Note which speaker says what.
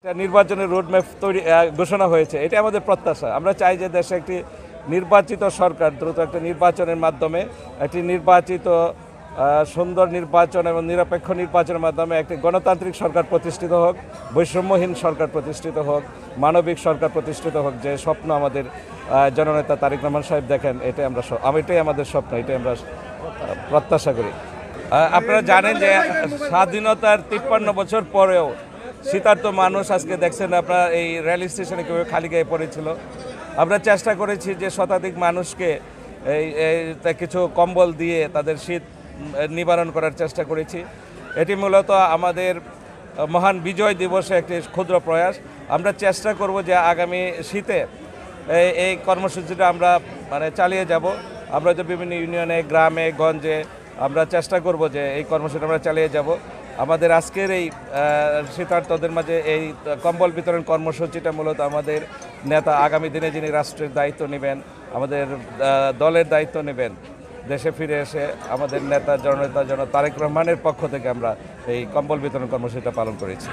Speaker 1: নির্বাচনের রোডম্যাপ তৈরি ঘোষণা হয়েছে, এটা আমাদের প্রত্যাশা। আমরা চাই যে দেশে একটি নির্বাচিত সরকার দ্রুত একটা নির্বাচনের মাধ্যমে একটি নির্বাচিত সুন্দর নির্বাচন এবং নিরপেক্ষ নির্বাচনের মাধ্যমে একটি গণতান্ত্রিক সরকার প্রতিষ্ঠিত হোক, বৈষম্যহীন সরকার প্রতিষ্ঠিত হোক, মানবিক সরকার প্রতিষ্ঠিত হোক। যে স্বপ্ন আমাদের জননেতা তারেক রহমান সাহেব দেখেন, এটাই আমাদের স্বপ্ন, এটাই আমরা প্রত্যাশা করি। আপনারা জানেন যে স্বাধীনতার 53 বছর পরেও শীতার্ত মানুষ আজকে দেখছেন আপনারা এই রেল স্টেশনে কীভাবে খালি গায়ে পড়েছিল। আমরা চেষ্টা করেছি যে শতাধিক মানুষকে কিছু কম্বল দিয়ে তাদের শীত নিবারণ করার চেষ্টা করেছি। এটি মূলত আমাদের মহান বিজয় দিবসে একটি ক্ষুদ্র প্রয়াস। আমরা চেষ্টা করব যে আগামী শীতে এই কর্মসূচিটা আমরা চালিয়ে যাব। আমরা যে বিভিন্ন ইউনিয়নে, গ্রামে, গঞ্জে আমরা চেষ্টা করব যে এই কর্মসূচি আমরা চালিয়ে যাব। আমাদের আজকের এই শীতার্তদের মাঝে এই কম্বল বিতরণ কর্মসূচিটা মূলত আমাদের নেতা আগামী দিনে যিনি রাষ্ট্রের দায়িত্ব নেবেন, আমাদের দলের দায়িত্ব নেবেন, দেশে ফিরে এসে আমাদের নেতা জননেতা তারেক রহমানের পক্ষ থেকে আমরা এই কম্বল বিতরণ কর্মসূচিটা পালন করেছি।